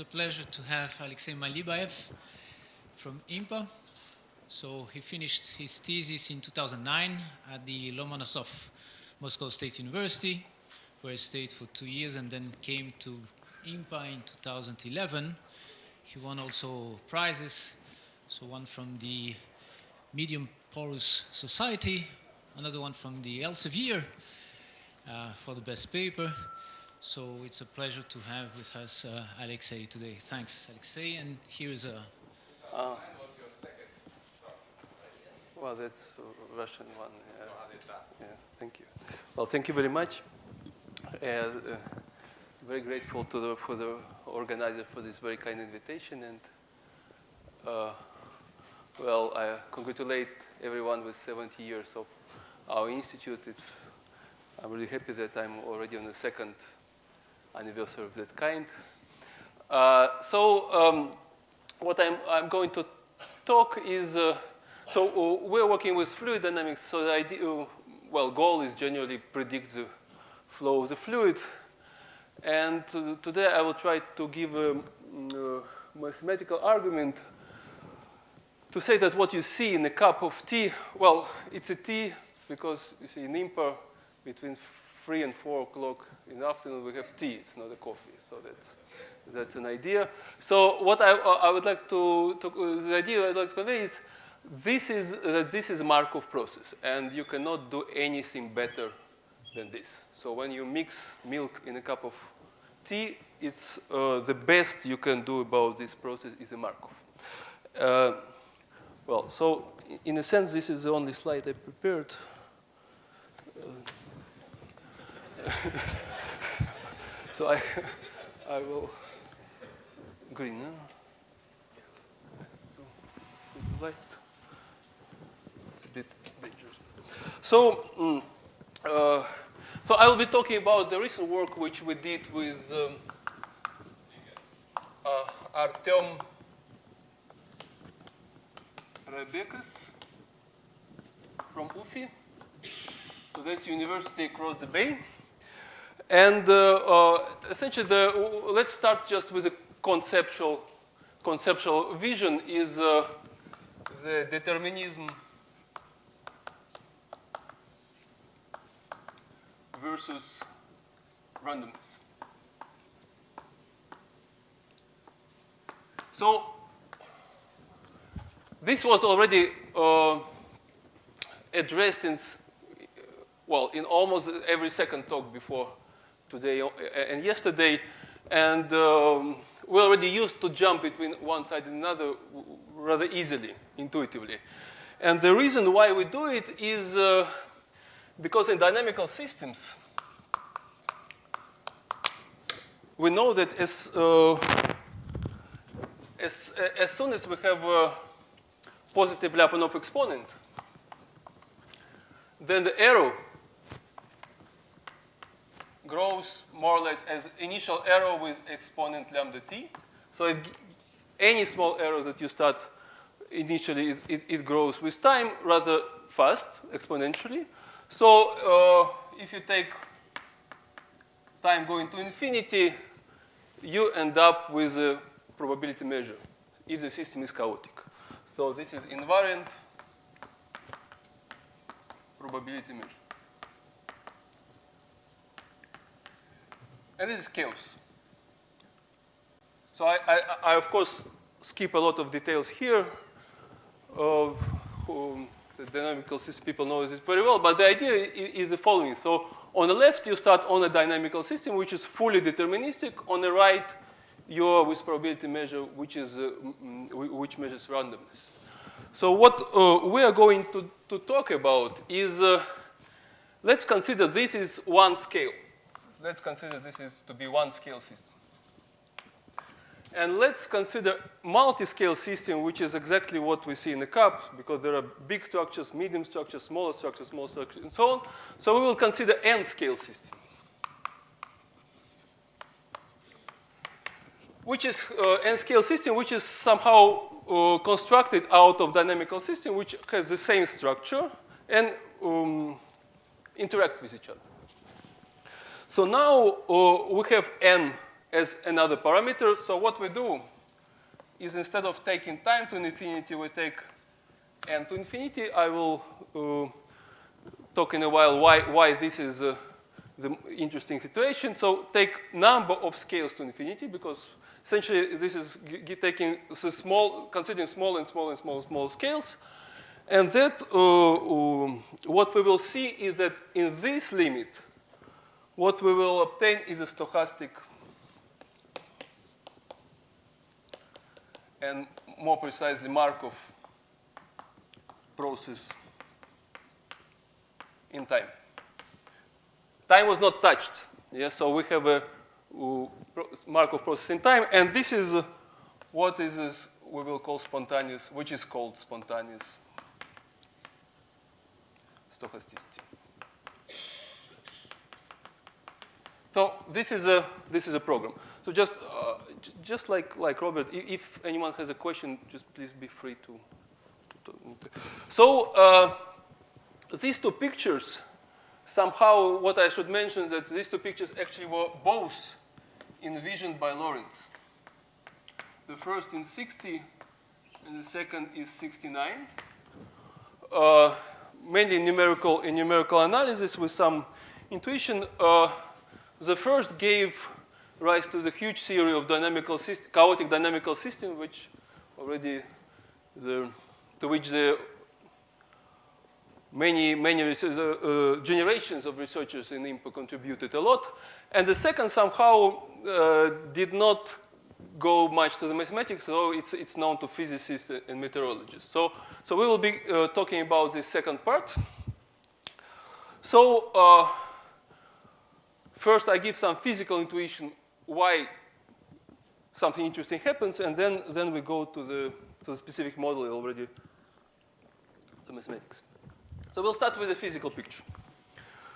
a pleasure to have Alexei Mailybaev from IMPA. So he finished his thesis in 2009 at the Lomonosov Moscow State University, where he stayed for 2 years and then came to IMPA in 2011. He won also prizes, so one from the Medium Porous Society, another one from the Elsevier for the best paper. So it's a pleasure to have with us Alexei today. Thanks, Alexei. And here is a... Well, that's a Russian one. Yeah, thank you. Well, thank you very much. Very grateful to for the organizer for this very kind invitation. And well, I congratulate everyone with 70 years of our institute. I'm really happy that I'm already on the second anniversary of that kind. What I'm going to talk is, we're working with fluid dynamics. So the idea, goal is generally predict the flow of the fluid. And today I will try to give a mathematical argument to say that what you see in a cup of tea, well, it's a tea because you see in IMPA between 3 and 4 o'clock in the afternoon we have tea. It's not a coffee. So that's an idea. So what I would like the idea I'd like to convey is this is a Markov process, and you cannot do anything better than this. So when you mix milk in a cup of tea, it's the best you can do about this process is a Markov. So in a sense, this is the only slide I prepared. So I will green. Light. It's a bit dangerous. So I will be talking about the recent work which we did with Artem Rebekas from UFI. So that's university across the bay. And essentially, let's start just with a conceptual vision is the determinism versus randomness. So this was already addressed in almost every second talk before today and yesterday. And we already used to jump between one side and another rather easily, intuitively. And the reason why we do it is because in dynamical systems, we know that as soon as we have a positive Lyapunov exponent, then the arrow grows more or less as initial arrow with exponent lambda t. So any small arrow that you start initially, it grows with time rather fast, exponentially. So if you take time going to infinity, you end up with a probability measure if the system is chaotic. So this is invariant probability measure. And this is chaos. So I of course, skip a lot of details here of the dynamical system. People know it very well, but the idea is the following. So on the left, you start on a dynamical system, which is fully deterministic. On the right, you're with probability measure, which measures randomness. So what we are going to talk about is, let's consider this is one scale. Let's consider this is to be one scale system. And let's consider multi-scale system, which is exactly what we see in the cup, because there are big structures, medium structures, small structures, and so on. So we will consider n-scale system, which is n-scale system, which is somehow constructed out of dynamical system, which has the same structure and interact with each other. So now we have n as another parameter. So what we do is instead of taking time to infinity, we take n to infinity. I will talk in a while why this is the interesting situation. So take number of scales to infinity, because essentially this is taking the small, considering small and small and small and small scales. And that what we will see is that in this limit, what we will obtain is a stochastic and more precisely Markov process in time. Time was not touched. Yeah, so we have a Markov process in time, and this is what is we will call spontaneous, which is called spontaneous stochasticity. So this is a program. So just like Robert, if anyone has a question, just please be free to. So these two pictures, somehow what I should mention is that these two pictures actually were both envisioned by Lorentz. The first in 60 and the second is 69. Mainly in numerical analysis with some intuition. The first gave rise to the huge theory of chaotic dynamical system, which already to which the many generations of researchers in IMPA contributed a lot. And the second somehow did not go much to the mathematics, so it's known to physicists and meteorologists. So we will be talking about this second part. So first I give some physical intuition why something interesting happens, and then we go to the specific model already, the mathematics. So we'll start with a physical picture.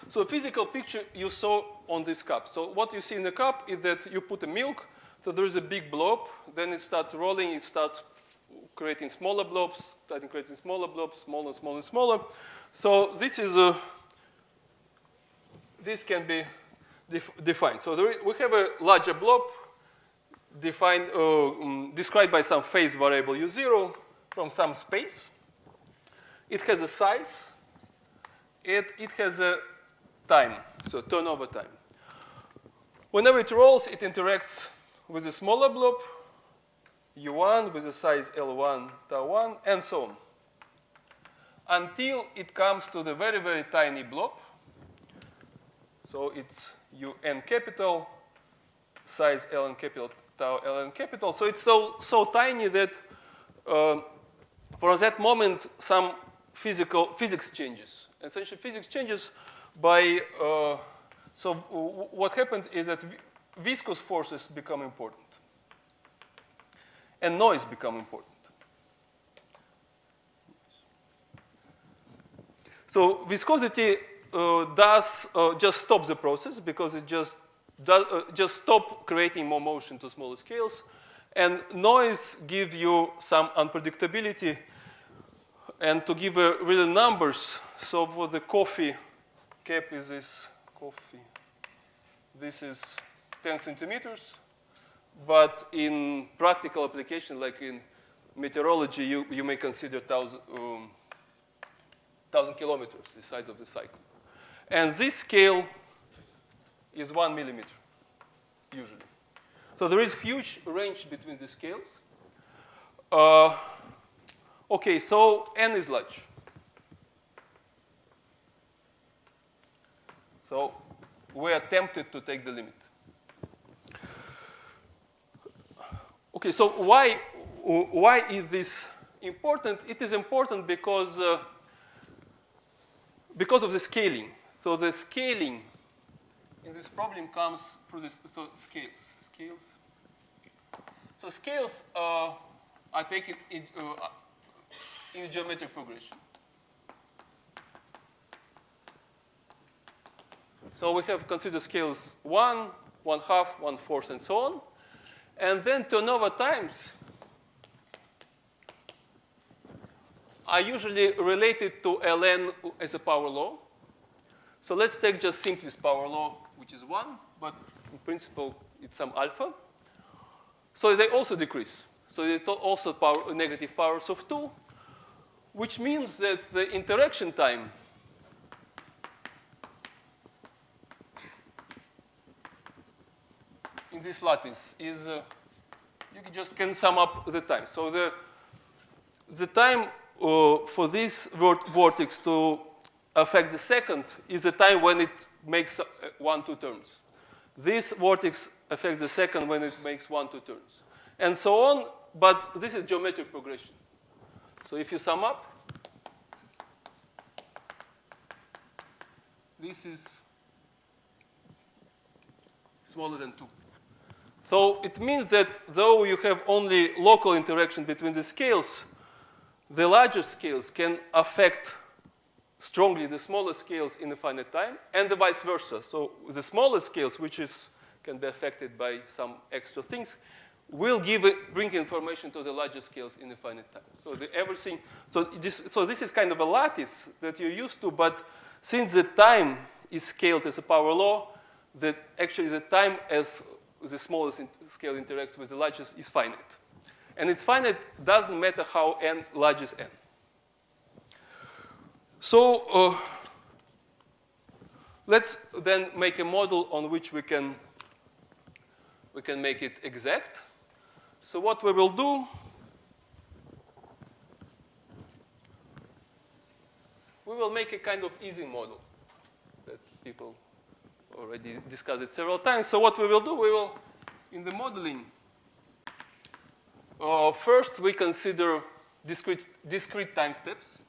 So a physical picture you saw on this cup. So what you see in the cup is that you put a milk, so there is a big blob, then it starts rolling, it starts creating smaller blobs, starting creating smaller blobs, smaller, smaller, smaller. So this is this can be defined. So we have a larger blob defined, described by some phase variable u0 from some space. It has a size. It has a time, so turnover time. Whenever it rolls, it interacts with a smaller blob, u1, with a size L1, tau1, and so on, until it comes to the very, very tiny blob. So it's un capital, size Ln capital, tau Ln capital. So it's so tiny that from that moment, some physics changes. Essentially, physics changes by, so what happens is that viscous forces become important and noise become important. So viscosity does just stop the process because it just stop creating more motion to smaller scales, and noise gives you some unpredictability. And to give real numbers, so for the coffee cap is this coffee. This is 10 centimeters. But in practical application, like in meteorology, you may consider 1,000 kilometers, the size of the cycle. And this scale is 1 millimeter, usually. So there is huge range between the scales. Okay, so n is large. So we are tempted to take the limit. Okay, so why is this important? It is important because of the scaling. So the scaling in this problem comes through this. So scales. So scales are taken in geometric progression. So we have considered scales 1, 1/2, 1/4, and so on. And then turnover times are usually related to ln as a power law. So let's take just simplest power law, which is 1, but in principle it's some alpha. So they also decrease. So they also negative powers of 2, which means that the interaction time in this lattice is, you just can sum up the time. So the time for this vortex to affect the second is the time when it makes 1-2 turns. This vortex affects the second when it makes 1-2 turns. And so on, but this is geometric progression. So if you sum up, this is smaller than 2. So it means that though you have only local interaction between the scales, the larger scales can affect strongly the smaller scales in a finite time, and the vice versa. So the smaller scales, which can be affected by some extra things, will bring information to the larger scales in a finite time. So everything. So this is kind of a lattice that you're used to, but since the time is scaled as a power law, that actually the time as the smallest scale interacts with the largest is finite. And it's finite, doesn't matter how n large is n. So let's then make a model on which we can make it exact. So what we will do, we will make a kind of easy model that people already discussed it several times. So what we will do, we will, in the modeling, first we consider discrete time steps.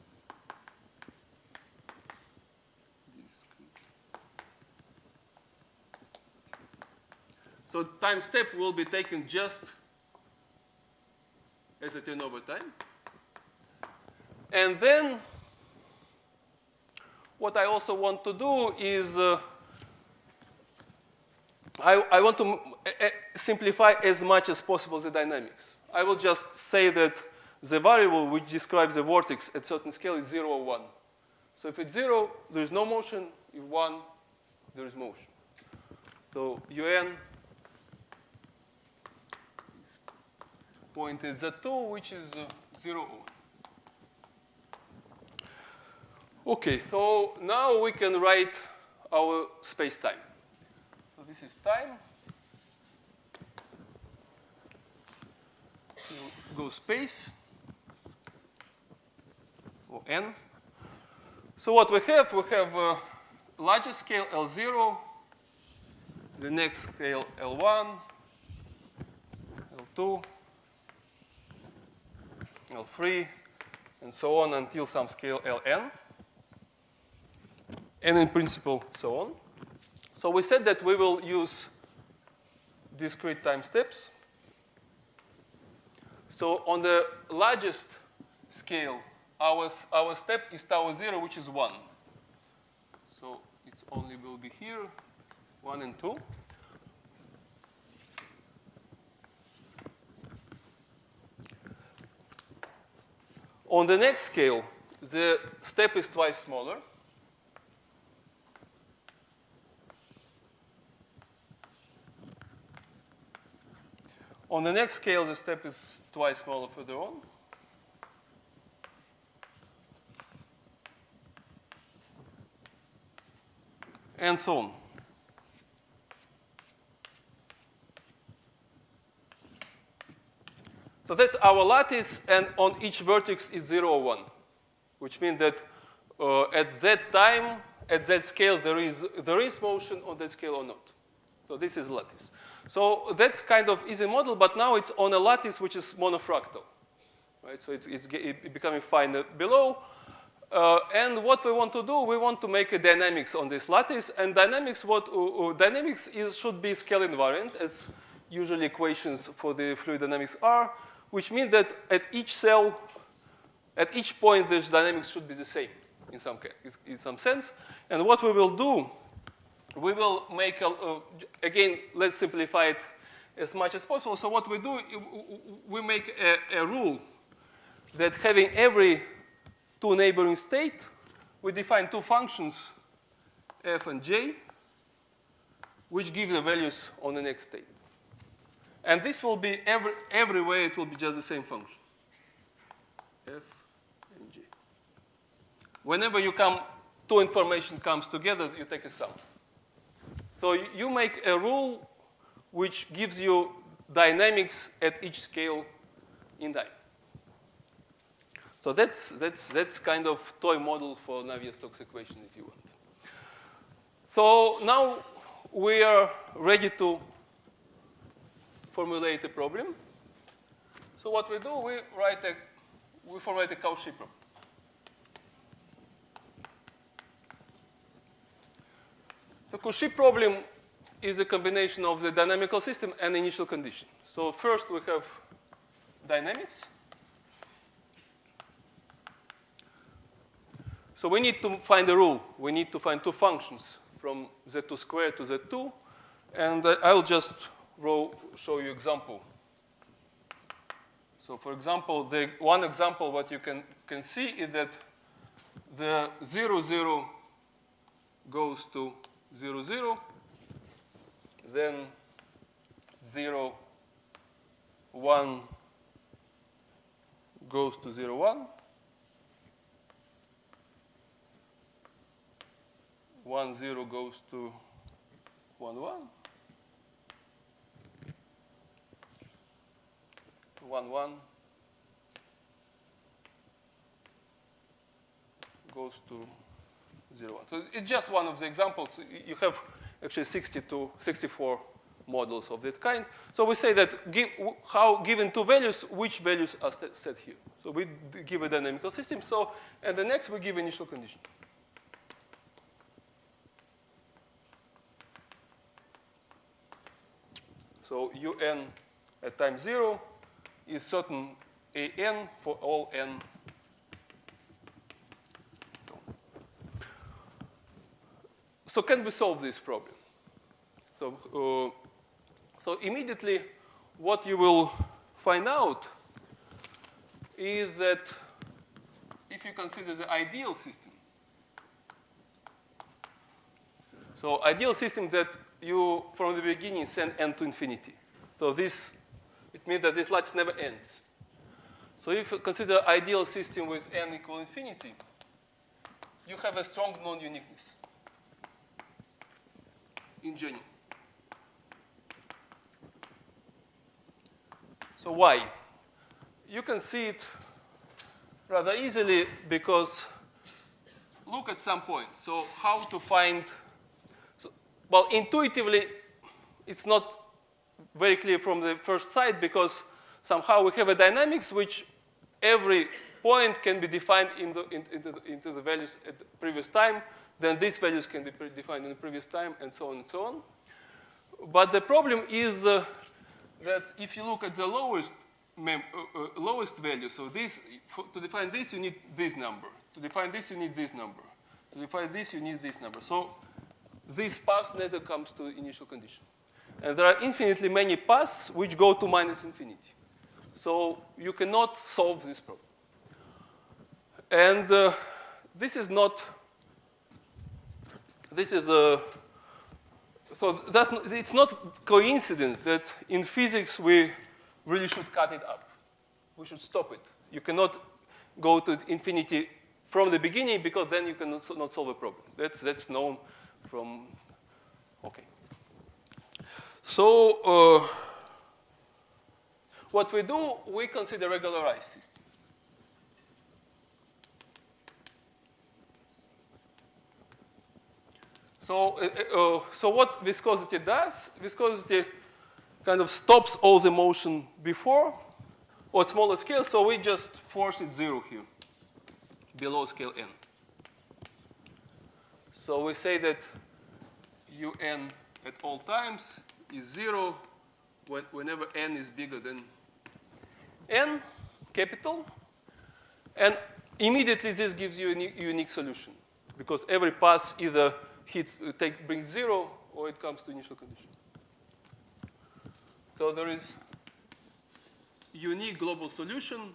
So time step will be taken just as a turnover time. And then what I also want to do is I want to simplify as much as possible the dynamics. I will just say that the variable which describes the vortex at certain scale is 0 or 1. So if it's 0, there is no motion. If 1, there is motion. So un is pointed z2, which is 0 or 1. Okay, so now we can write our space-time. So this is time. Go space, or n. So what we have a larger scale L0, the next scale L1, L2, L3, and so on until some scale Ln. And in principle, so on. So we said that we will use discrete time steps. So on the largest scale, our step is tau 0, which is 1. So it only will be here, 1 and 2. On the next scale, the step is twice smaller. On the next scale, the step is twice smaller further on. And so on. So that's our lattice, and on each vertex is 0 or 1, which means that at that time, at that scale, there is motion on that scale or not. So this is lattice. So that's kind of easy model, but now it's on a lattice which is monofractal, right? So it's becoming finer below. And what we want to do, we want to make a dynamics on this lattice. And dynamics, should be scale invariant, as usually equations for the fluid dynamics are, which means that at each cell, at each point, this dynamics should be the same in some sense. And what we will do, we will make, again, let's simplify it as much as possible. So what we do, we make a rule that having every two neighboring state, we define two functions, f and j, which give the values on the next state. And this will be everywhere it will be just the same function. F and G. Whenever two information comes together, you take a sum. So you make a rule which gives you dynamics at each scale in time. So that's kind of toy model for Navier-Stokes equation, if you want. So now we are ready to formulate a problem. So what we do, we formulate a Cauchy problem. The Cauchy problem is a combination of the dynamical system and initial condition. So first we have dynamics. So we need to find a rule. We need to find two functions from Z2 squared to Z2. And I'll just show you example. So for example, one example what you can see is that the 0, 0 goes to 0, 0. Then 0, 1 goes to 0, 1. 1, 0 goes to 1, 1. 1, 1 goes to 0, 1. So it's just one of the examples. You have actually 64 models of that kind. So we say that given two values, which values are set here. So we give a dynamical system. So and the next we give initial condition. So un at time 0 is certain an for all n. So can we solve this problem? So immediately what you will find out is that if you consider the ideal system, so ideal system that you from the beginning send n to infinity. So it means that this lattice never ends. So if you consider ideal system with n equal infinity, you have a strong non-uniqueness in general. So why? You can see it rather easily because look at some point. So how to find, well, intuitively, it's not very clear from the first sight because somehow we have a dynamics which every point can be defined into the values at the previous time. Then these values can be defined in the previous time, and so on and so on. But the problem is that if you look at the lowest value, so to define this, you need this number. To define this, you need this number. To define this, you need this number. So this path never comes to initial condition. And there are infinitely many paths which go to minus infinity. So you cannot solve this problem. And this is not. So it's not coincidence that in physics we really should cut it up. We should stop it. You cannot go to infinity from the beginning because then you cannot not solve a problem. That's known from, okay. So what we do, we consider regularized system. So what viscosity does, viscosity kind of stops all the motion before or smaller scale, so we just force it 0 here, below scale n. So we say that un at all times is 0 whenever n is bigger than n, capital. And immediately this gives you a unique solution because every pass either brings 0 or it comes to initial condition. So there is unique global solution,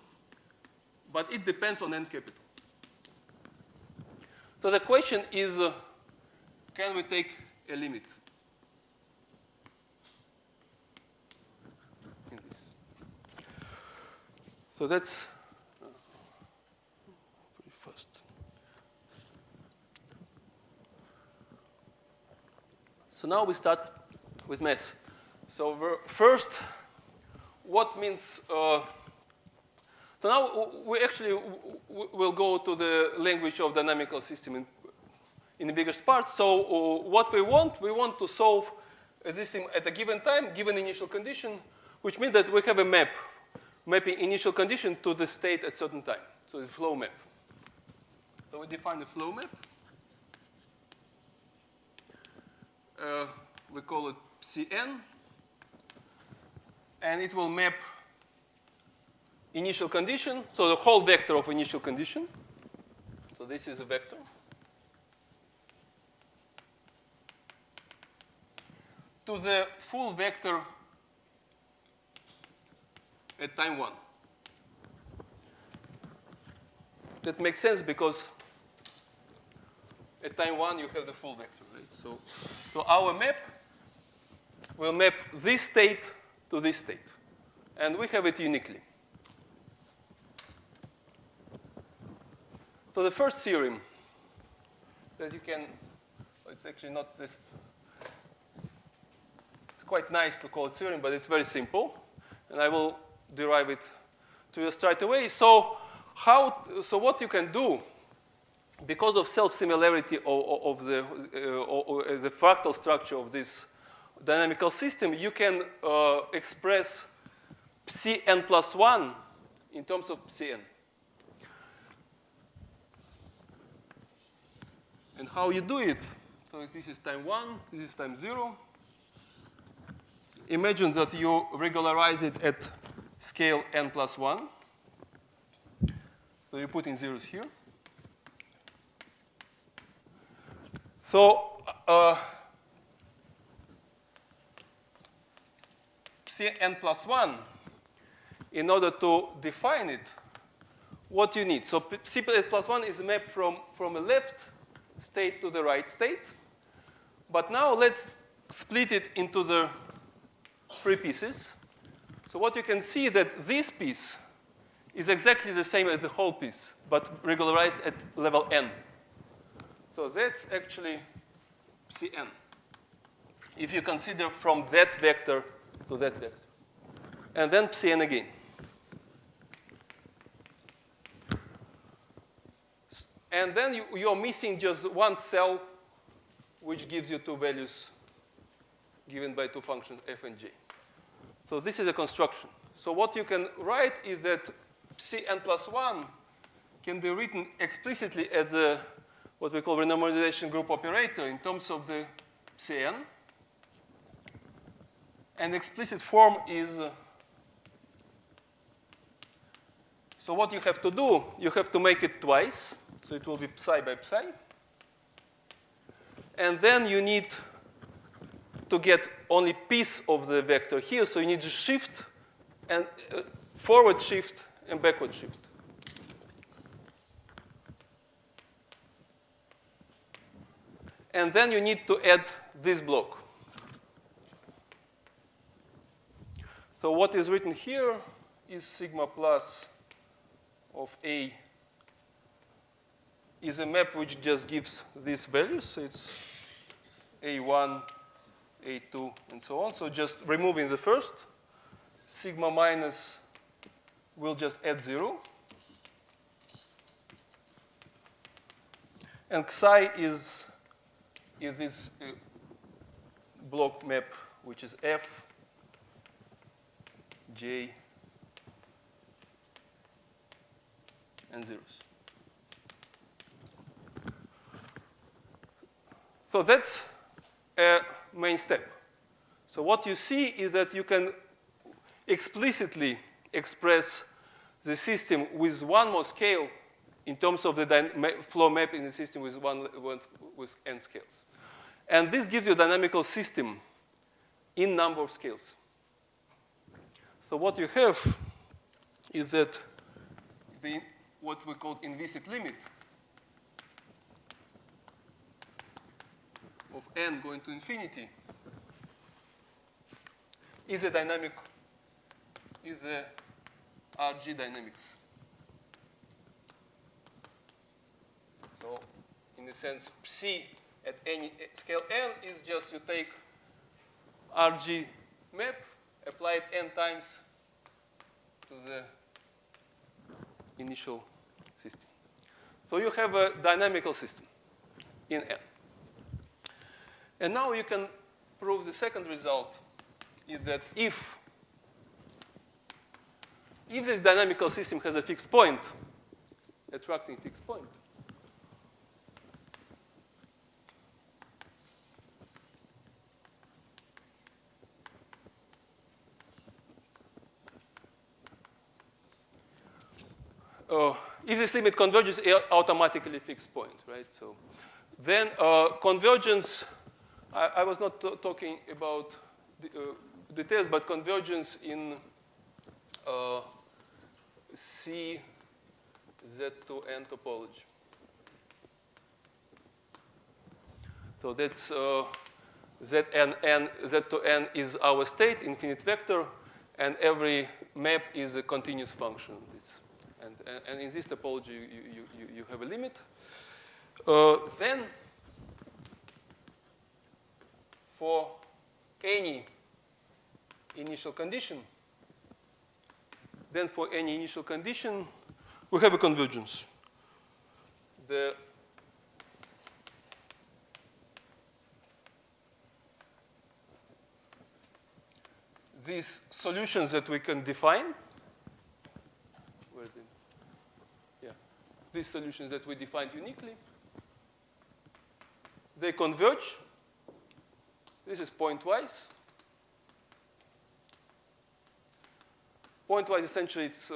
but it depends on n capital. So the question is, can we take a limit? So that's pretty fast. So now we start with math. So first, what means, so now we actually will go to the language of dynamical system in the biggest part. So what we want to solve a system at a given time, given initial condition, which means that we have a map, mapping initial condition to the state at certain time. So the flow map. So we define the flow map. We call it Cn. And it will map initial condition, so the whole vector of initial condition. So this is a vector. To the full vector at time 1. That makes sense because at time 1 you have the full vector, right? So our map will map this state to this state. And we have it uniquely. So the first theorem that you can, it's actually not this, it's quite nice to call it theorem, but it's very simple. And I will derive it to you straight away. So what you can do, because of self-similarity of the fractal structure of this dynamical system, you can express Cn plus 1 in terms of Cn. And how you do it? So this is time 1, this is time 0. Imagine that you regularize it at scale n plus 1. So you put in zeros here. So Cn plus 1, in order to define it, what you need. So Cn plus 1 is mapped from a left state to the right state. But now let's split it into the 3 pieces. So what you can see that this piece is exactly the same as the whole piece, but regularized at level n. So that's actually Cn. If you consider from that vector to that vector. And then Cn again. And then you're missing just one cell, which gives you 2 values given by 2 functions f and j. So this is a construction. So what you can write is that Cn plus 1 can be written explicitly as the what we call renormalization group operator in terms of the Cn. And explicit form is, so what you have to do, you have to make it twice. So it will be psi by psi. And then you need to get only piece of the vector here. So you need to shift and forward shift and backward shift. And then you need to add this block. So what is written here is sigma plus of A is a map which just gives these values. So it's A1, A2, and so on. So just removing the first. Sigma minus will just add 0. And psi is this block map, which is F, J, and zeros. So that's a main step. So what you see is that you can explicitly express the system with one more scale in terms of the flow map in the system with with n scales. And this gives you a dynamical system in number of scales. So what you have is that what we call implicit limit of n going to infinity is a dynamic, is a RG dynamics. So in a sense, psi at any scale n is just you take RG map, apply it n times to the initial system. So you have a dynamical system in n. And now you can prove the second result is that if this dynamical system has a fixed point, attracting fixed point, if this limit converges, automatically fixed point, right? So then convergence, I was not talking about details, but convergence in C Z to n topology. So that's Z to n is our state, infinite vector, and every map is a continuous function. And in this topology, you have a limit. Then, for any initial condition, we have a convergence. These solutions that we can define, these solutions that we defined uniquely, they converge. This is pointwise. Pointwise, essentially, it's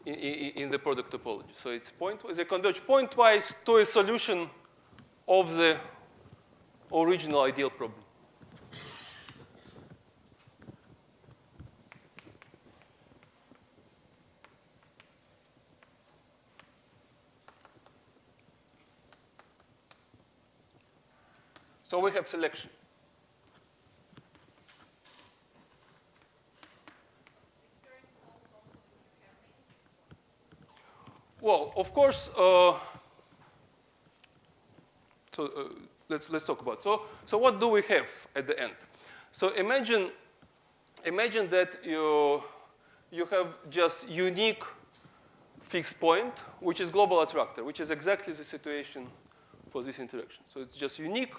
in the product topology. So it's pointwise. They converge pointwise to a solution of the original ideal problem. So we have selection. Well, of course, let's talk about it. So what do we have at the end? So imagine that you have just unique fixed point, which is global attractor, which is exactly the situation for this interaction. So it's just unique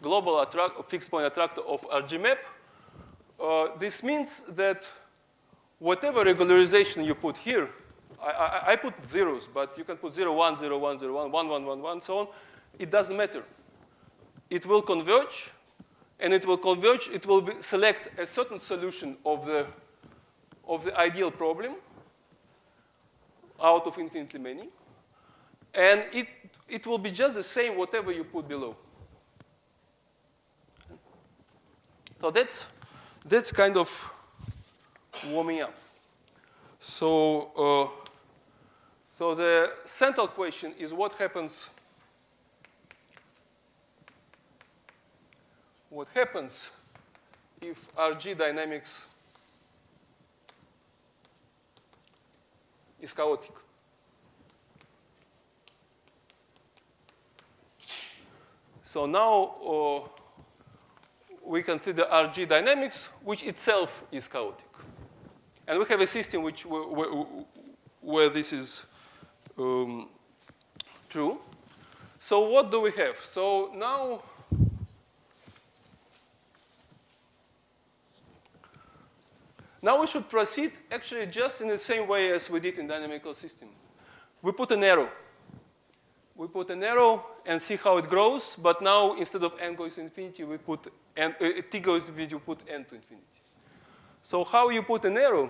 global fixed point attractor of RG map. This means that whatever regularization you put here, I put zeros, but you can put 0, 1, 0, 1, 0, 1, 1, 1, 1, 1, so on. It doesn't matter. It will converge, and it will converge. It will select a certain solution of the ideal problem out of infinitely many, and it will be just the same whatever you put below. So that's kind of warming up. So the central question is what happens if RG dynamics is chaotic. So now we consider RG dynamics, which itself is chaotic. And we have a system where this is true. So what do we have? So now we should proceed actually just in the same way as we did in dynamical system. We put an arrow. We put an arrow and see how it grows, but now instead of n goes to infinity, we put t goes to infinity, we put n to infinity. So how you put an arrow?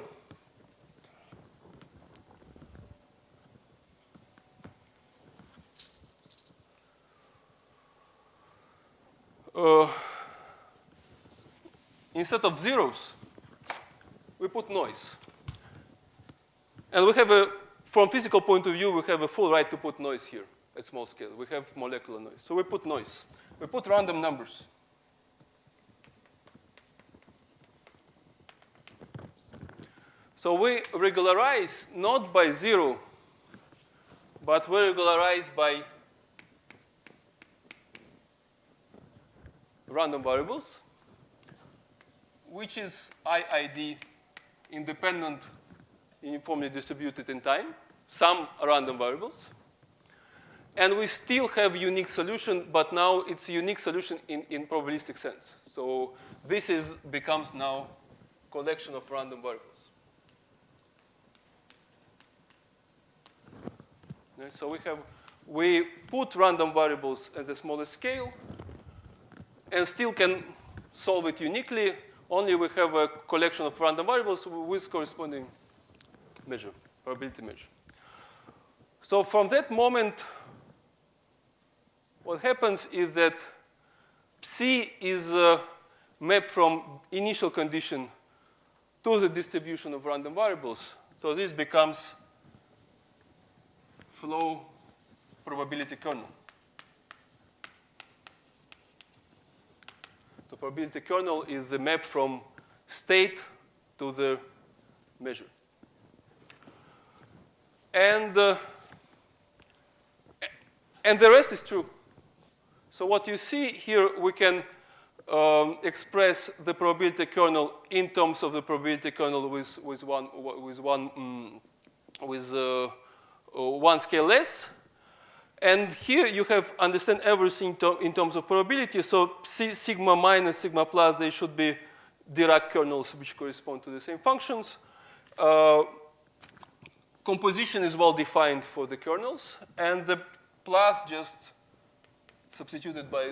Instead of zeros, we put noise. And we have from physical point of view, we have a full right to put noise here at small scale. We have molecular noise. So we put noise. We put random numbers. So we regularize not by 0, but we regularize by random variables, which is IID independent, uniformly distributed in time, some random variables. And we still have unique solution, but now it's a unique solution in probabilistic sense. So this becomes now collection of random variables. Okay, so we put random variables at the smallest scale and still can solve it uniquely. Only we have a collection of random variables with corresponding measure, probability measure. So from that moment, what happens is that psi is mapped from initial condition to the distribution of random variables. So this becomes flow probability kernel. So probability kernel is the map from state to the measure. And the rest is true. So what you see here, we can express the probability kernel in terms of the probability kernel with one scale less. And here you have understand everything in terms of probability. So sigma minus sigma plus, they should be Dirac kernels which correspond to the same functions. Composition is well defined for the kernels, and the plus just substituted by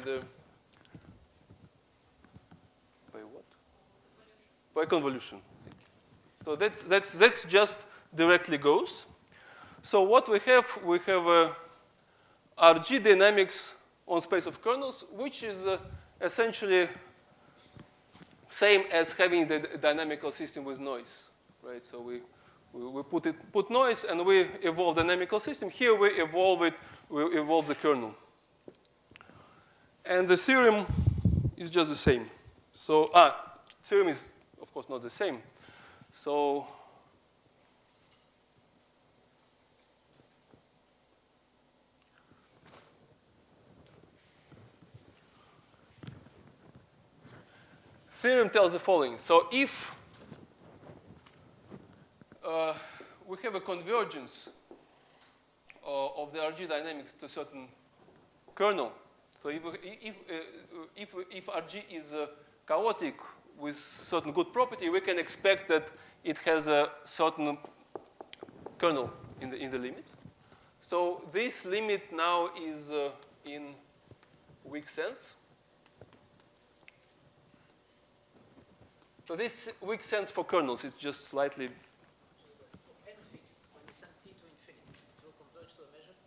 what? By convolution. So that's just directly goes. So what we have a RG dynamics on space of kernels, which is essentially same as having the dynamical system with noise, right? So we put noise and we evolve dynamical system. Here we evolve the kernel. And the theorem is just the same. So theorem is of course not the same. So theorem tells the following. So if we have a convergence of the RG dynamics to a certain kernel, so if RG is chaotic with certain good property, we can expect that it has a certain kernel in the limit. So this limit now is in weak sense. So this weak sense for kernels is just slightly. So n fixed, when you send t to infinity, it will converge to a measure?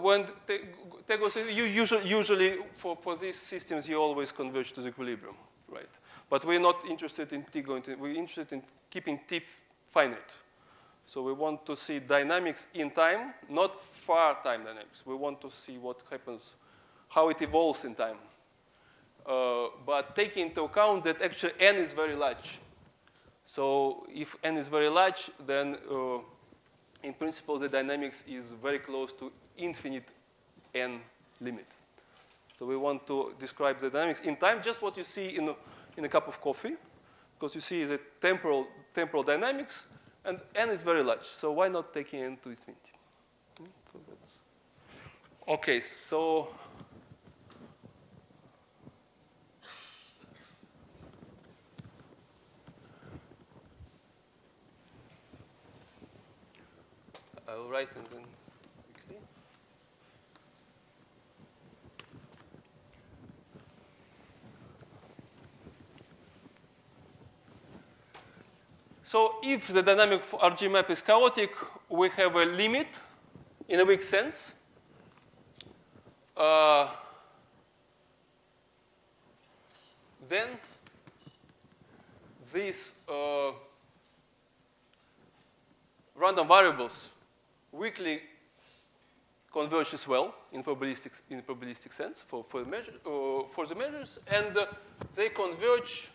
When t goes, usually for these systems you always converge to the equilibrium, right? But we're not interested in t going to. We're interested in keeping t finite. So we want to see dynamics in time, not far time dynamics. We want to see what happens, how it evolves in time. But taking into account that actually n is very large. So if n is very large, then in principle the dynamics is very close to infinite n limit. So we want to describe the dynamics in time, just what you see in a cup of coffee, because you see the temporal dynamics, and n is very large. So why not taking n to infinity? So that's okay. So I'll write and then quickly. So if the dynamic for RG map is chaotic, we have a limit in a weak sense. Then these random variables weakly converge as well in probabilistic sense for the measures, and they converge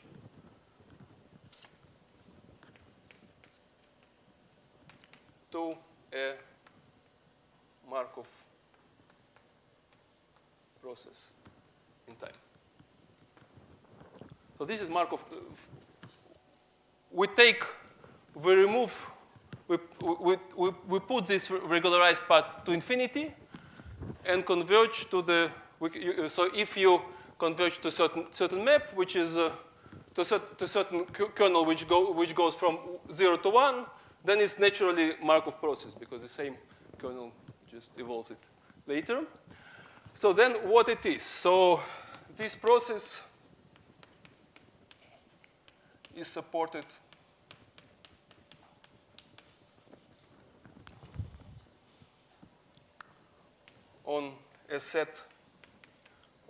to a Markov process in time. So this is Markov. We put this regularized part to infinity and converge to the, so if you converge to certain map, which is to certain kernel which goes from 0 to 1, then it's naturally Markov process because the same kernel just evolves it later. So then what it is? So this process is supported on a set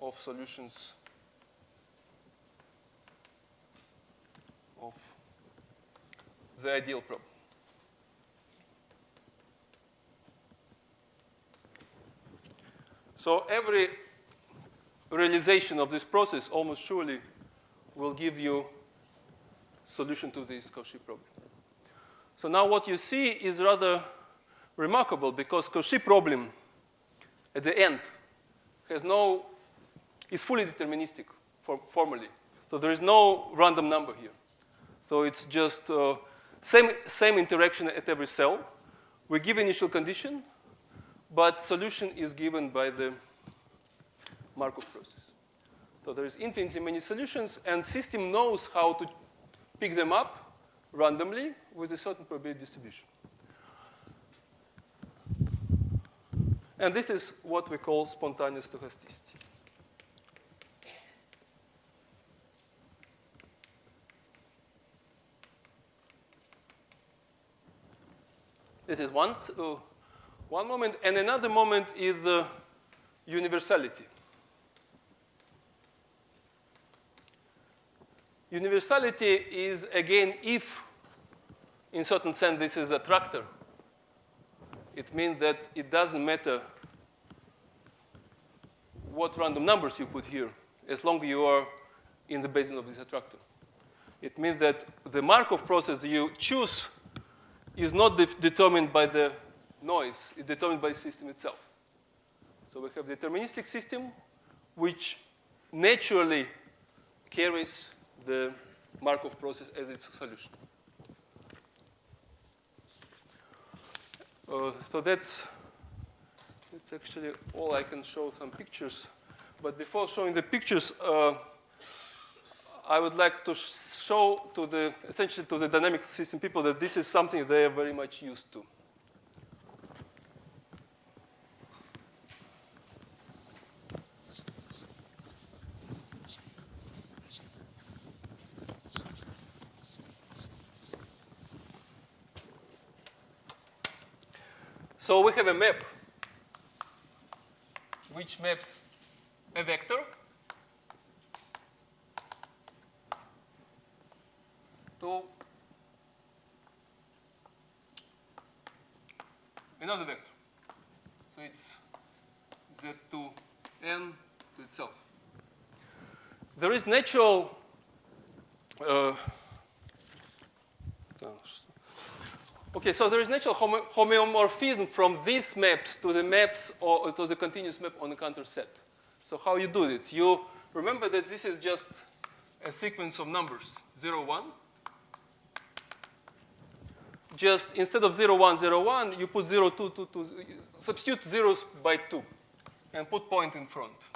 of solutions of the ideal problem. So every realization of this process almost surely will give you solution to this Cauchy problem. So now what you see is rather remarkable because Cauchy problem at the end is fully deterministic formally. So there is no random number here. So it's just same interaction at every cell. We give initial condition, but solution is given by the Markov process. So there is infinitely many solutions, and system knows how to pick them up randomly with a certain probability distribution. And this is what we call spontaneous stochasticity. This is one moment, and another moment is universality. Universality is, again, if, in certain sense, this is a attractor, it means that it doesn't matter what random numbers you put here, as long as you are in the basin of this attractor. It means that the Markov process you choose is not determined by the noise. It's determined by the system itself. So we have a deterministic system which naturally carries the Markov process as its solution. So that's actually all. I can show some pictures. But before showing the pictures, I would like to show essentially to the dynamic system people that this is something they are very much used to. So we have a map which maps a vector to another vector. So it's z to n to itself. There is natural okay, so there is natural homeomorphism from these maps to the maps or to the continuous map on the counter set. So how you do it? You remember that this is just a sequence of numbers, 0, 1. Just instead of 0, 1, 0, 1, you put 0, 2, 2, 2. Substitute zeros by 2 and put point in front.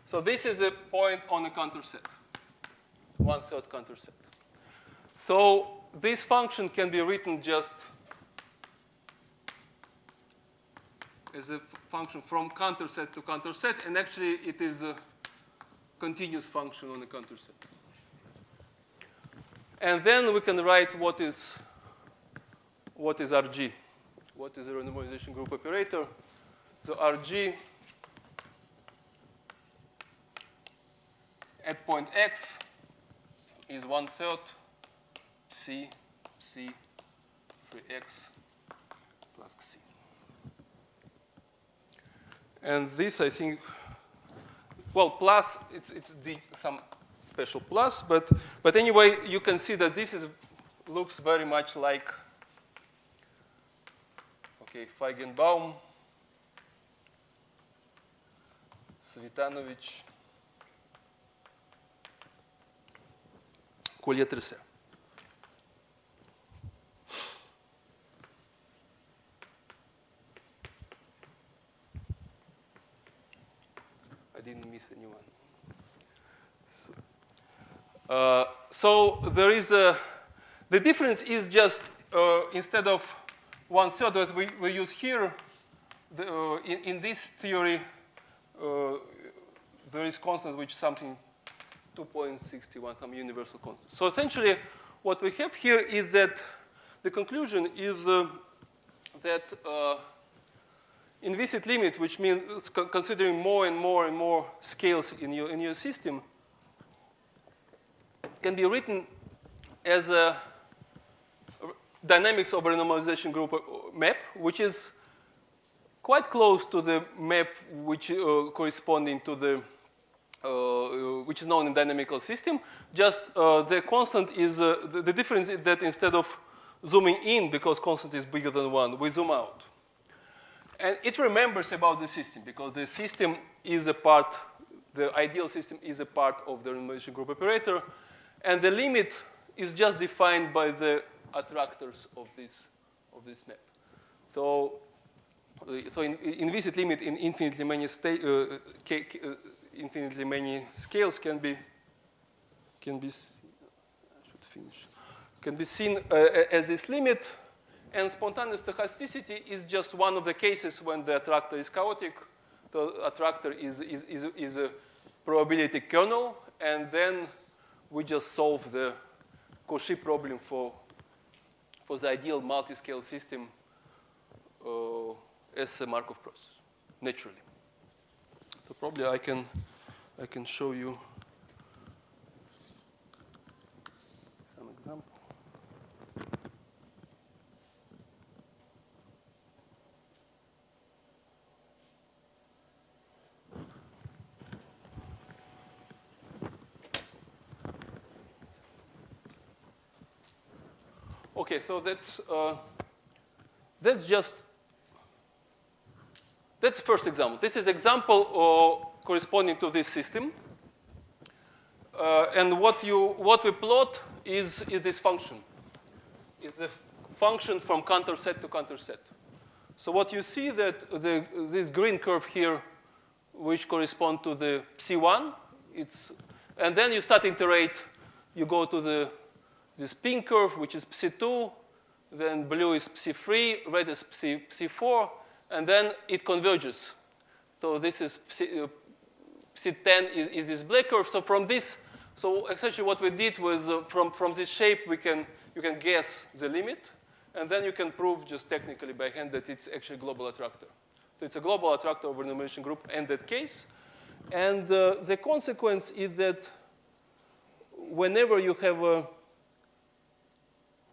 So this is a point on a counter set, 1/3 counter set. So this function can be written just as a function from counter set to counter set, and actually it is a continuous function on the counter set. And then we can write what is RG, what is the randomization group operator. So RG at point X is 1/3 C 3x plus C. And this, I think, well, plus, it's some special plus, but anyway, you can see that this is looks very much like, okay, Feigenbaum, Svitanovich, Collier-Tresser. I didn't miss anyone. So there is the difference is just instead of 1/3 that we use here, in this theory, there is constant which is something 2.61, some universal constant. So essentially, what we have here is that the conclusion is that implicit limit, which means considering more and more and more scales in your system, can be written as a dynamics over a normalization group map, which is quite close to the map which corresponding to the which is known in dynamical system. Just the constant is the difference is that instead of zooming in because constant is bigger than 1, we zoom out. And it remembers about the system because the system is a part, the ideal system is a part of the normalization group operator, and the limit is just defined by the attractors of this map. So implicit limit in infinitely many scales can be seen as this limit, and spontaneous stochasticity is just one of the cases when the attractor is chaotic. The attractor is a probability kernel, and then we just solve the Cauchy problem for the ideal multi-scale system as a Markov process, naturally. So probably I can show you some example. Okay, so that's the first example. This is example corresponding to this system, and what we plot is this function. Is the function from counter set to counter set. So what you see that this green curve here, which correspond to the psi1, and then you start iterate. You go to this pink curve, which is psi2, then blue is psi3, red is psi4, and then it converges. So this is psi10 is this black curve. So from this, so essentially what we did was from this shape you can guess the limit, and then you can prove just technically by hand that it's actually a global attractor. So it's a global attractor over the normalization group in that case, and the consequence is that whenever you have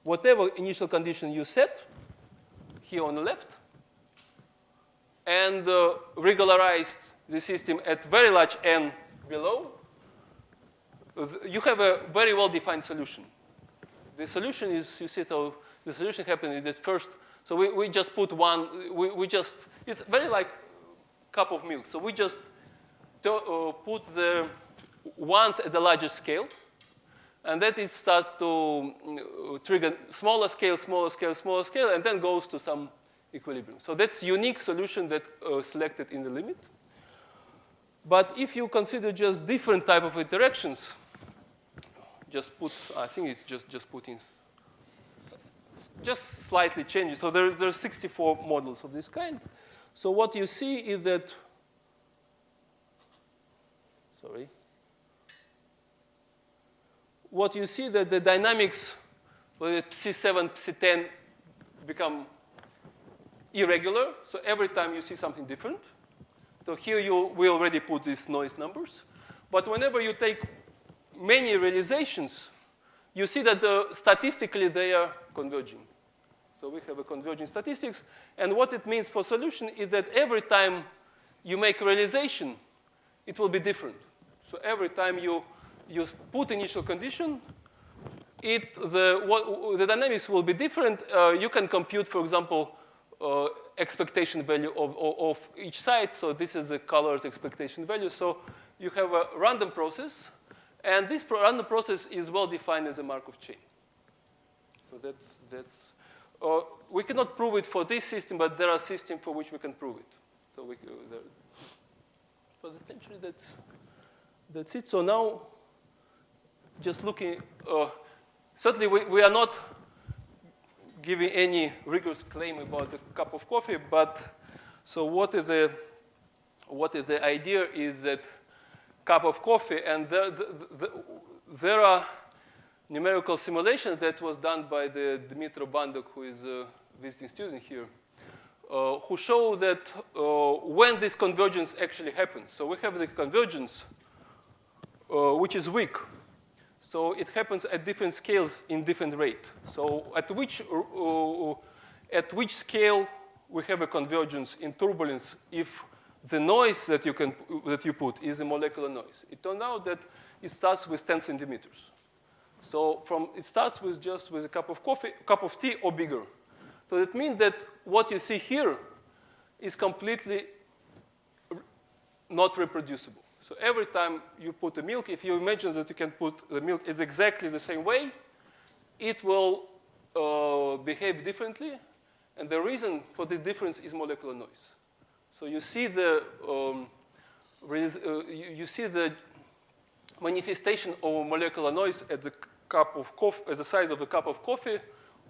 whatever initial condition you set here on the left, and regularized the system at very large n below, you have a very well-defined solution. The solution is, you see, so the solution happened in this first. So we just put one, it's very like cup of milk. So we just put the ones at the larger scale, and that it starts to trigger smaller scale, smaller scale, smaller scale, and then goes to some equilibrium. So that's unique solution that selected in the limit. But if you consider just different type of interactions, just put, I think it's just put in, just slightly change it. So there's 64 models of this kind. So what you see is that, what you see that the dynamics with psi7, psi10 become irregular. So every time you see something different. So here we already put these noise numbers. But whenever you take many realizations, you see that statistically they are converging. So we have a converging statistics. And what it means for solution is that every time you make realization, it will be different. So every time you put initial condition, the dynamics will be different. You can compute, for example, expectation value of each side. So this is the colored expectation value. So you have a random process, and this random process is well defined as a Markov chain. So we cannot prove it for this system, but there are systems for which we can prove it. So but essentially that's it. So now, just looking, certainly we are not giving any rigorous claim about the cup of coffee, but so what is the idea is that cup of coffee, and there are numerical simulations that was done by the Dmitry Banduk, who is a visiting student here, who show that when this convergence actually happens. So we have the convergence, which is weak. So it happens at different scales in different rate. So at which scale we have a convergence in turbulence if the noise that you put is a molecular noise? It turned out that it starts with 10 centimeters. So it starts with just with a cup of coffee, cup of tea, or bigger. So that means that what you see here is completely not reproducible. So every time you put the milk, if you imagine that you can put the milk, it's exactly the same way, it will behave differently. And the reason for this difference is molecular noise. So you see the manifestation of molecular noise at the cup of coffee, at the size of the cup of coffee,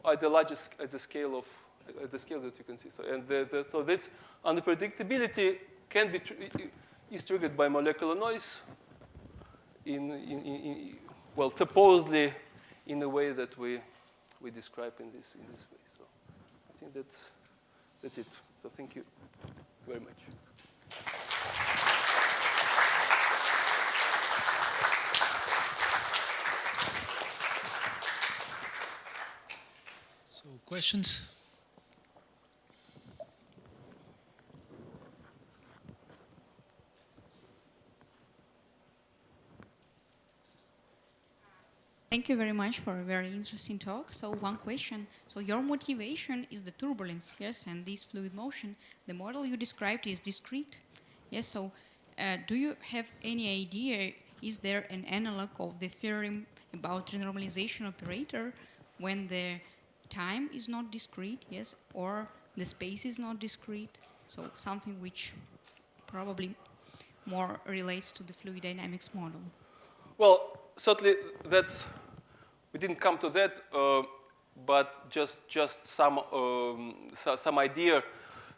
at the largest, at the scale that you can see. So so that's unpredictability can be is triggered by molecular noise well, supposedly in a way that we describe in this way. So I think that's it. So thank you very much. So questions? Thank you very much for a very interesting talk. So one question. So your motivation is the turbulence, yes, and this fluid motion. The model you described is discrete. Yes, so do you have any idea, is there an analog of the theorem about renormalization operator when the time is not discrete, yes, or the space is not discrete? So something which probably more relates to the fluid dynamics model. Well, certainly we didn't come to that, but just some idea.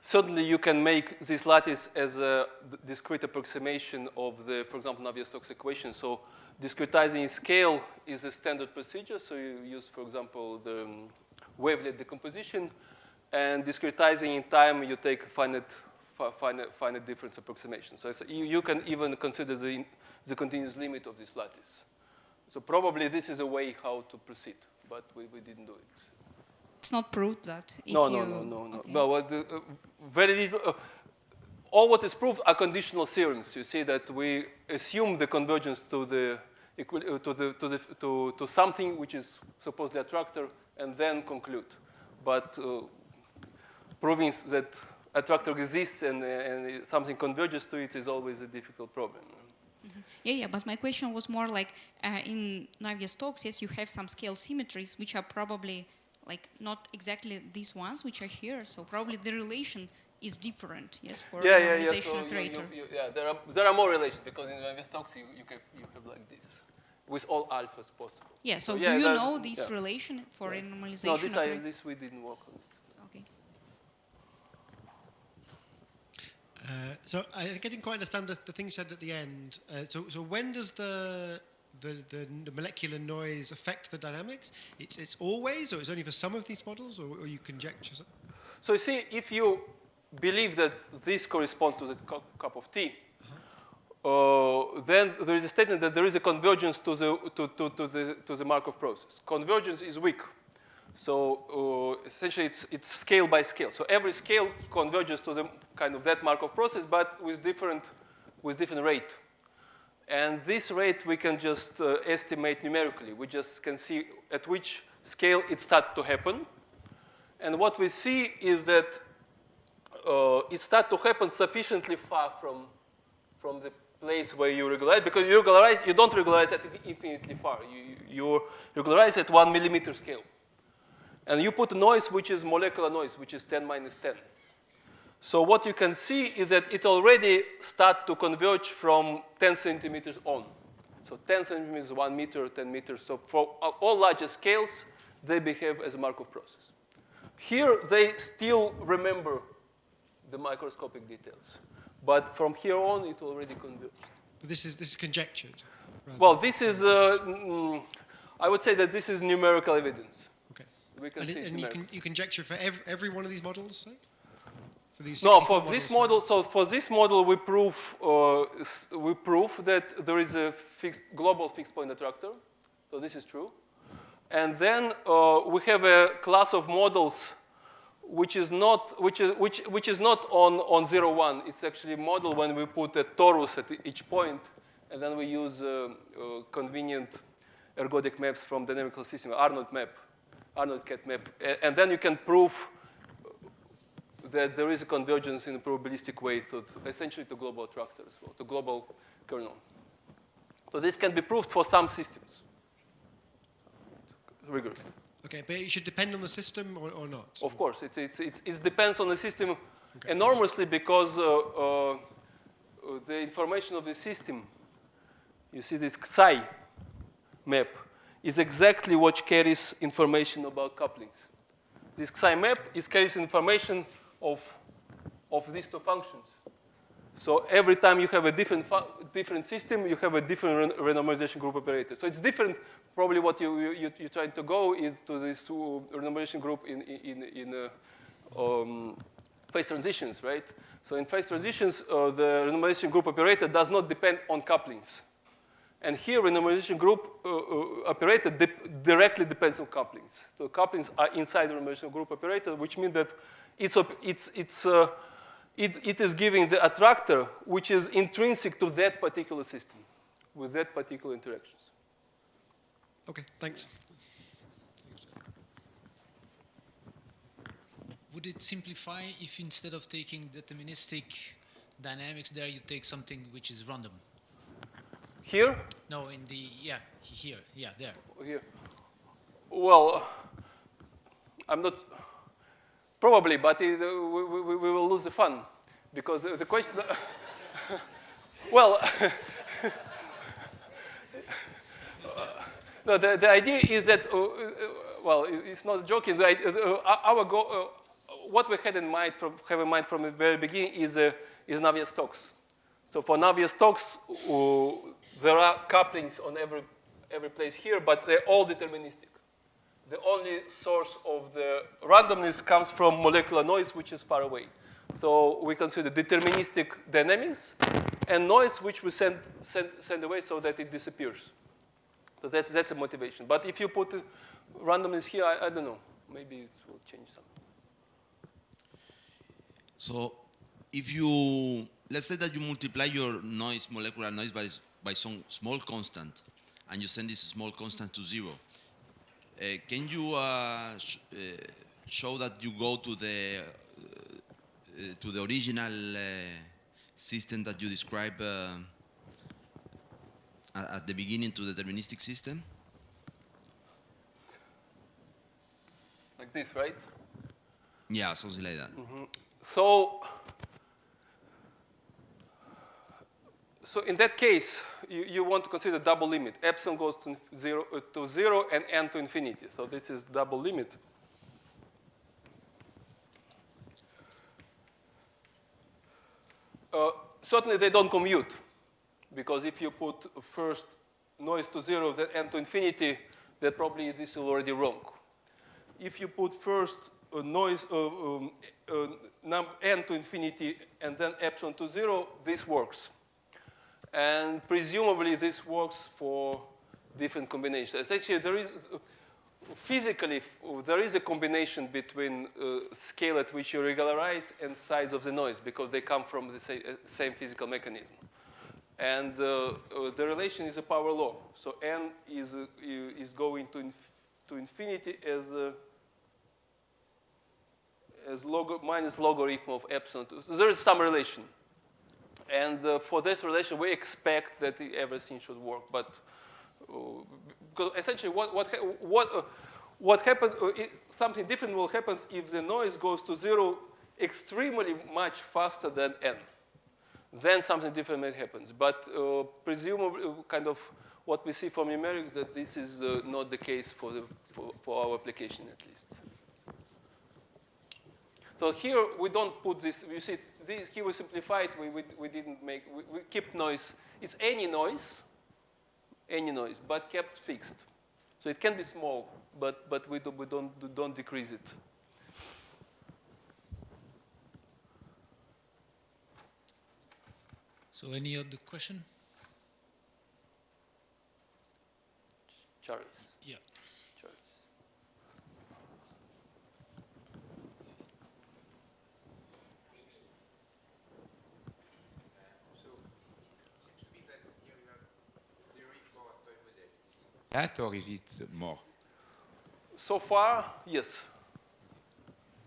Certainly you can make this lattice as a discrete approximation of the, for example, Navier-Stokes equation. So discretizing scale is a standard procedure. So you use, for example, the wavelet decomposition, and discretizing in time, you take finite difference approximation. So you can even consider the continuous limit of this lattice. So probably this is a way how to proceed, but we didn't do it. It's not proved that if no. Okay. No, very little. All what is proved are conditional theorems. You see that we assume the convergence to something which is supposedly attractor, and then conclude. But proving that attractor exists and something converges to it is always a difficult problem. Yeah, but my question was more like in Navier-Stokes, yes, you have some scale symmetries which are probably like not exactly these ones which are here. So probably the relation is different, yes, for normalization operator. There are more relations because in Navier-Stokes you have like this with all alphas possible. Yeah. So do you know this relation for a normalization? No, this we didn't work on. Okay. So I didn't quite understand the thing you said at the end. So when does the molecular noise affect the dynamics? It's always, or it's only for some of these models, or you conjecture? So you see, if you believe that this corresponds to the cup of tea, then there is a statement that there is a convergence to the Markov process. Convergence is weak. So essentially, it's scale by scale. So every scale converges to the kind of that Markov process, but with different rate. And this rate we can just estimate numerically. We just can see at which scale it starts to happen. And what we see is that it starts to happen sufficiently far from the place where you regularize, because you don't regularize at infinitely far. You regularize at 1 millimeter scale. And you put a noise which is molecular noise, which is 10 minus 10. So what you can see is that it already starts to converge from 10 centimeters on. So 10 centimeters, 1 meter, 10 meters. So for all larger scales, they behave as a Markov process. Here, they still remember the microscopic details. But from here on, it already converged. But this is conjectured. Well, this is, I would say that this is numerical evidence. Okay. We can and you conjecture for every one of these models, say? For these no, 64 for this models, model, so for this model, we prove that there is a global fixed point attractor. So this is true. And then we have a class of models which is not on 0, 1. It's actually a model when we put a torus at each point, and then we use convenient ergodic maps from dynamical system, Arnold cat map, and then you can prove that there is a convergence in a probabilistic way, so essentially to global attractor as well, to global kernel. So this can be proved for some systems rigorously. Okay, but it should depend on the system or not? Of course, it depends on the system enormously, because the information of the system, you see this Xi map, is exactly what carries information about couplings. This Xi map carries information of these two functions. So every time you have a different system, you have a different renormalization group operator. So it's different. Probably what you're trying to go is to this renormalization group in phase transitions, right? So in phase transitions, the renormalization group operator does not depend on couplings. And here, renormalization group operator directly depends on couplings. So couplings are inside the renormalization group operator, which means that it is giving the attractor which is intrinsic to that particular system with that particular interactions. Okay, thanks. Would it simplify if instead of taking deterministic dynamics there, you take something which is random? Here? No, in the, there. Here. Well, I'm not, probably, but we will lose the fun, because the question, well, no, the idea is that, well, it's not joking. Our goal, what we have in mind from the very beginning is Navier-Stokes. So for Navier-Stokes, there are couplings on every place here, but they're all deterministic. The only source of the randomness comes from molecular noise, which is far away. So we consider deterministic dynamics and noise which we send away so that it disappears. So that's a motivation. But if you put randomness here, I don't know. Maybe it will change something. So if you, let's say that you multiply your noise, molecular noise, by some small constant, and you send this small constant to 0, can you show that you go to the original system that you described at the beginning, to the deterministic system? Like this, right? Yeah, something like that. Mm-hmm. So in that case, you want to consider double limit. Epsilon goes to 0 and n to infinity. So this is double limit. Certainly they don't commute, because if you put first noise to 0, then n to infinity, then probably this is already wrong. If you put first noise n to infinity and then epsilon to 0, this works. And presumably this works for different combinations. Actually, there is physically there is a combination between scale at which you regularize and size of the noise, because they come from the same physical mechanism. And the relation is a power law. So n is going to infinity as minus logarithm of epsilon. So there is some relation. And for this relation, we expect that everything should work. But because essentially, what happens? Something different will happen if the noise goes to 0 extremely much faster than n. Then something different may happen. But presumably, kind of what we see from numerics, that this is not the case for our application, at least. So here we don't put this. You see, here we simplify it. We didn't make. We keep noise. It's any noise, but kept fixed. So it can be small, but we don't decrease it. So any other question? Charles. Yeah. Charles. That, or is it more? So far, yes.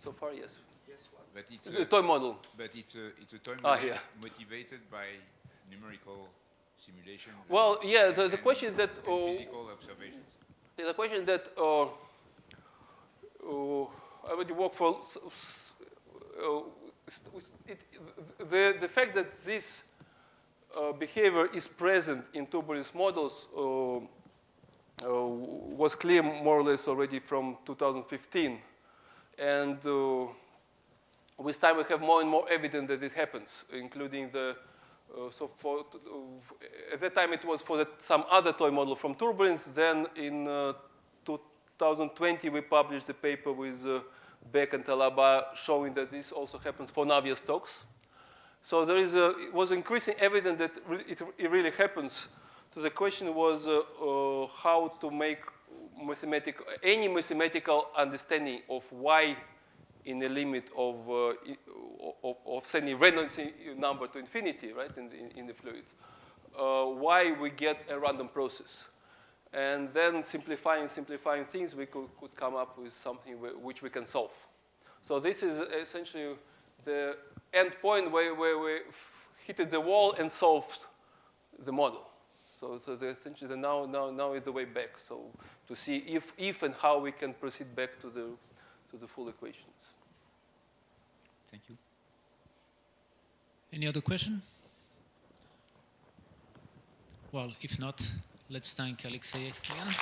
So far, yes. But it's The toy model. But it's a toy model yeah. motivated by numerical simulations. Well, yeah. The question that physical observations. the question that I would work for. The fact that this behavior is present in turbulence models was clear more or less already from 2015. And with time, we have more and more evidence that it happens, including the, at that time, it was for some other toy model from turbulence. Then in 2020, we published a paper with Beck and Talaba showing that this also happens for Navier-Stokes. So there is it was increasing evidence that it really happens. So the question was how to make any mathematical understanding of why in the limit of sending Reynolds number to infinity, right, in the fluid, why we get a random process. And then simplifying things, we could come up with something which we can solve. So this is essentially the end point where we hit the wall and solved the model. So essentially now is the way back. So to see if and how we can proceed back to the full equations. Thank you. Any other question? Well, if not, let's thank Alexei again.